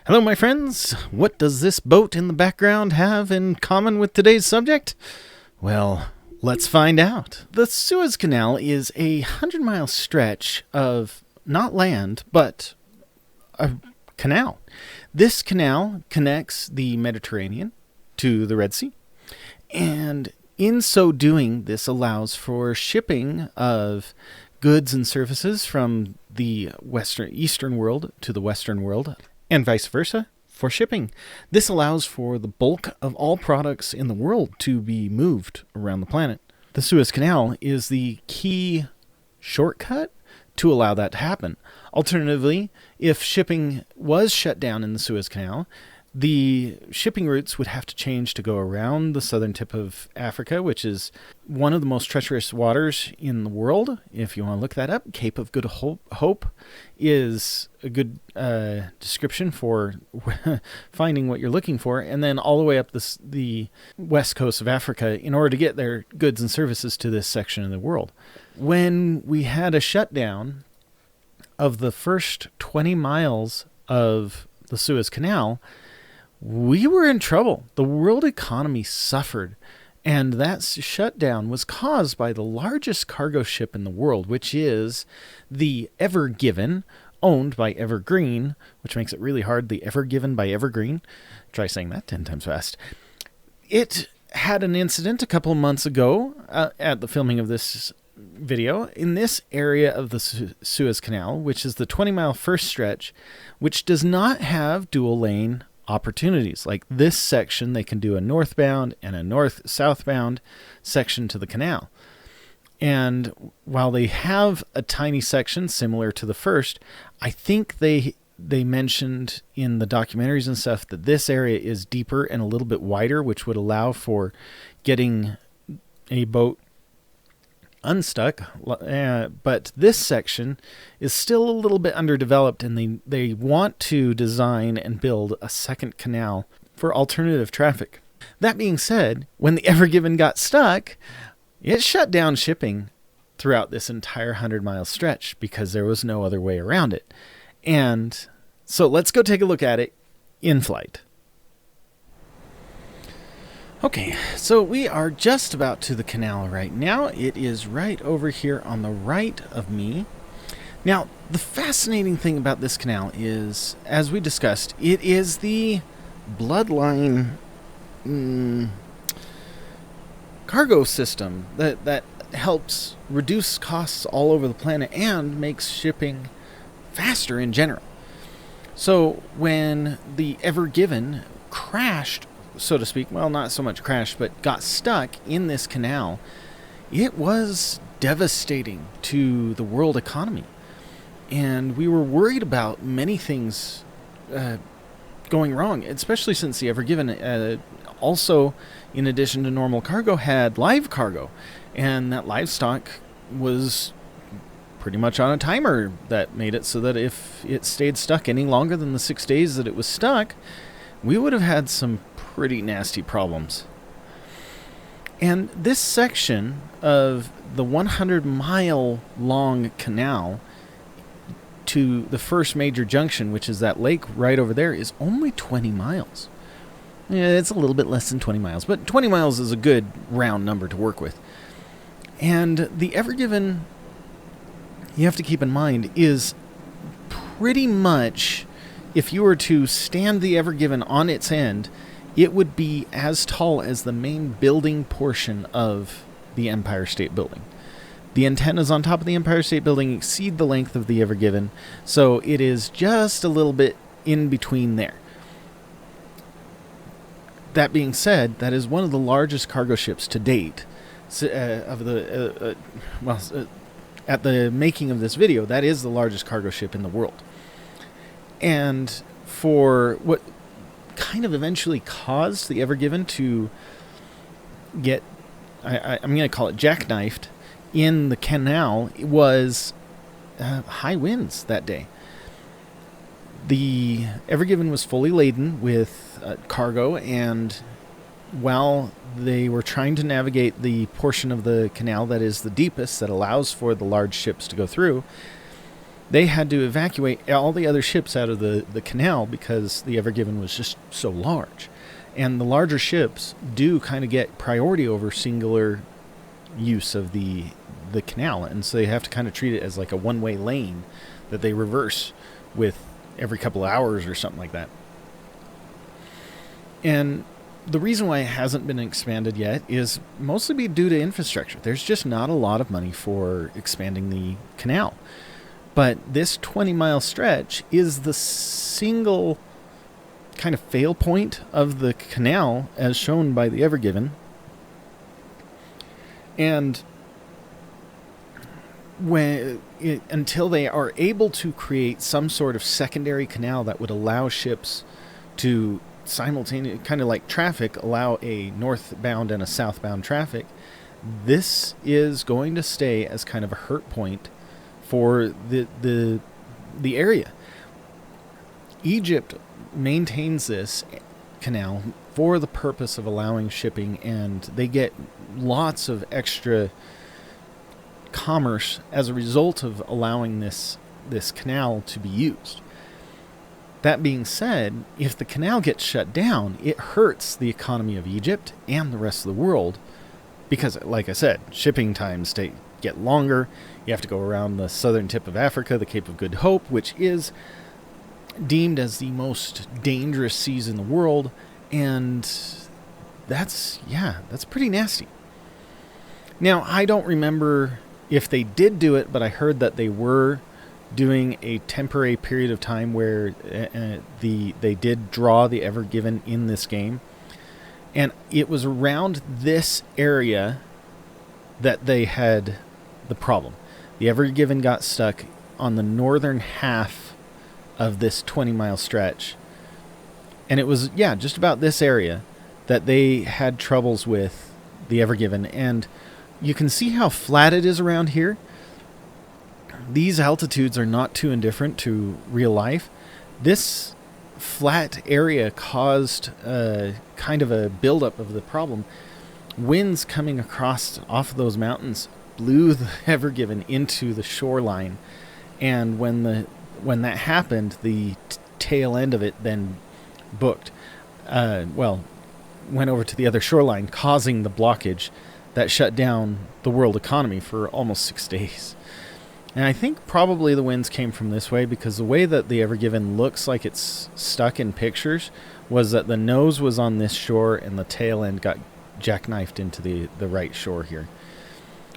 Hello, my friends. What does this boat in the background have in common with today's subject? Well, let's find out. The Suez Canal is a 100-mile stretch of not land, but a canal. This canal connects the Mediterranean to the Red Sea, and in so doing, this allows for shipping of goods and services from the eastern world to the western world, and vice versa for shipping. This allows for the bulk of all products in the world to be moved around the planet. The Suez Canal is the key shortcut to allow that to happen. Alternatively, if shipping was shut down in the Suez Canal, the shipping routes would have to change to go around the southern tip of Africa, which is one of the most treacherous waters in the world. If you want to look that up, Cape of Good Hope is a good description for finding what you're looking for, and then all the way up the west coast of Africa in order to get their goods and services to this section of the world. When we had a shutdown of the first 20 miles of the Suez Canal, we were in trouble. The world economy suffered, and that shutdown was caused by the largest cargo ship in the world, which is the Ever Given, owned by Evergreen, which makes it really hard, the Ever Given by Evergreen. Try saying that 10 times fast. It had an incident a couple of months ago at the filming of this video in this area of the Suez Canal, which is the 20-mile first stretch, which does not have dual lane opportunities. Like this section, they can do a northbound and a north-southbound section to the canal. And while they have a tiny section similar to the first, I think they mentioned in the documentaries and stuff that this area is deeper and a little bit wider, which would allow for getting a boat unstuck, but this section is still a little bit underdeveloped, and they want to design and build a second canal for alternative traffic. That being said, when the Ever Given got stuck, it shut down shipping throughout this entire 100-mile stretch because there was no other way around it. And so let's go take a look at it in flight. Okay, so we are just about to the canal right now. It is right over here on the right of me. Now, the fascinating thing about this canal is, as we discussed, it is the bloodline cargo system that helps reduce costs all over the planet and makes shipping faster in general. So when the Ever Given crashed, so to speak, well, not so much crashed, but got stuck in this canal, it was devastating to the world economy. And we were worried about many things going wrong, especially since the Ever Given also, in addition to normal cargo, had live cargo. And that livestock was pretty much on a timer that made it so that if it stayed stuck any longer than the 6 days that it was stuck, we would have had some pretty nasty problems. And this section of the 100-mile long canal to the first major junction, which is that lake right over there, is only 20 miles. Yeah, it's a little bit less than 20 miles, but 20 miles is a good round number to work with. And the Ever Given, you have to keep in mind, is pretty much, if you were to stand the Ever Given on its end, it would be as tall as the main building portion of the Empire State Building. The antennas on top of the Empire State Building exceed the length of the Ever Given, so it is just a little bit in between there. That being said, that is one of the largest cargo ships to date. At the making of this video, that is the largest cargo ship in the world. And for what kind of eventually caused the Ever Given to get, I'm going to call it jackknifed, in the canal, it was high winds that day. The Ever Given was fully laden with cargo, and while they were trying to navigate the portion of the canal that is the deepest, that allows for the large ships to go through, they had to evacuate all the other ships out of the canal because the Ever Given was just so large. And the larger ships do kind of get priority over singular use of the canal, and so they have to kind of treat it as like a one-way lane that they reverse with every couple of hours or something like that. And the reason why it hasn't been expanded yet is mostly due to infrastructure. There's just not a lot of money for expanding the canal. But this 20-mile stretch is the single kind of fail point of the canal as shown by the Ever Given. And until they are able to create some sort of secondary canal that would allow ships to simultaneously, kind of like traffic, allow a northbound and a southbound traffic, this is going to stay as kind of a hurt point for the area. Egypt maintains this canal for the purpose of allowing shipping, and they get lots of extra commerce as a result of allowing this canal to be used. That being said, if the canal gets shut down, it hurts the economy of Egypt and the rest of the world because, like I said, shipping times get longer. You have to go around the southern tip of Africa, the Cape of Good Hope, which is deemed as the most dangerous seas in the world, and that's pretty nasty. Now, I don't remember if they did do it, but I heard that they were doing a temporary period of time where they did draw the Ever Given in this game, and it was around this area that they had the problem. The Ever Given got stuck on the northern half of this 20-mile stretch, and it was just about this area that they had troubles with the Ever Given. And you can see how flat it is around here. These altitudes are not too indifferent to real life. This flat area caused kind of a buildup of the problem. Winds coming across off of those mountains blew the Ever Given into the shoreline, and when that happened, the tail end of it then booked. Went over to the other shoreline, causing the blockage that shut down the world economy for almost 6 days. And I think probably the winds came from this way, because the way that the Ever Given looks like it's stuck in pictures was that the nose was on this shore and the tail end got jackknifed into the right shore here.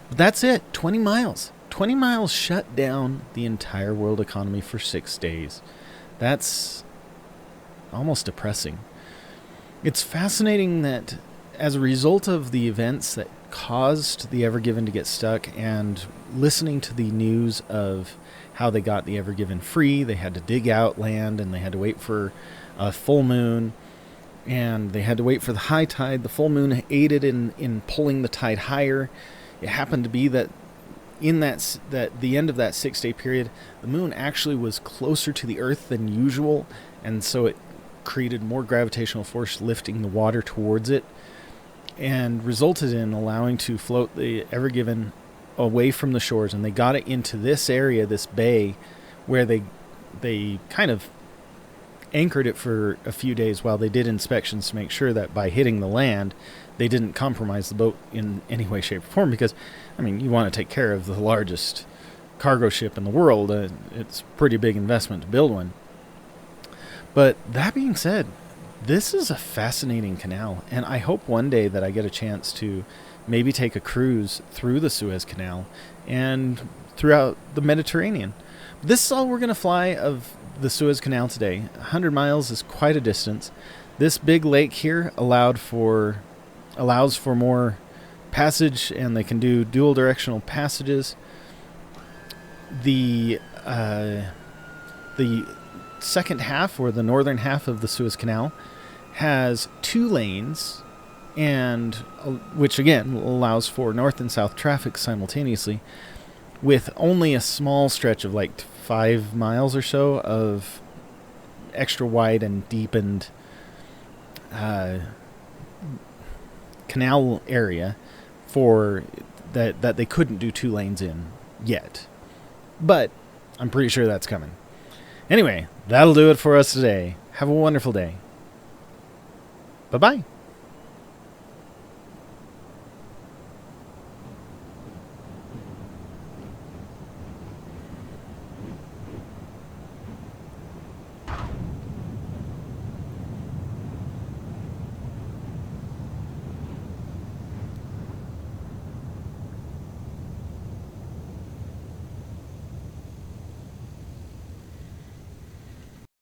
But that's it. 20 miles. 20 miles shut down the entire world economy for 6 days. That's almost depressing. It's fascinating that as a result of the events that caused the Ever Given to get stuck, and listening to the news of how they got the Ever Given free, they had to dig out land, and they had to wait for a full moon, and they had to wait for the high tide. The full moon aided in pulling the tide higher. It happened to be that in that the end of that 6-day period, the moon actually was closer to the Earth than usual, and so it created more gravitational force lifting the water towards it, and resulted in allowing to float the Ever Given away from the shores. And they got it into this area, this bay, where they kind of anchored it for a few days while they did inspections to make sure that by hitting the land, they didn't compromise the boat in any way, shape, or form. Because, I mean, you want to take care of the largest cargo ship in the world. It's a pretty big investment to build one. But that being said, this is a fascinating canal, and I hope one day that I get a chance to maybe take a cruise through the Suez Canal and throughout the Mediterranean. This is all we're going to fly of the Suez Canal today. 100 miles is quite a distance. This big lake here allows for more passage, and they can do dual directional passages. The second half, or the northern half of the Suez Canal, has 2 lanes, and which again allows for north and south traffic simultaneously, with only a small stretch of like 5 miles or so of extra wide and deepened canal area for that they couldn't do 2 lanes in yet. But I'm pretty sure that's coming. Anyway, that'll do it for us today. Have a wonderful day. Bye-bye.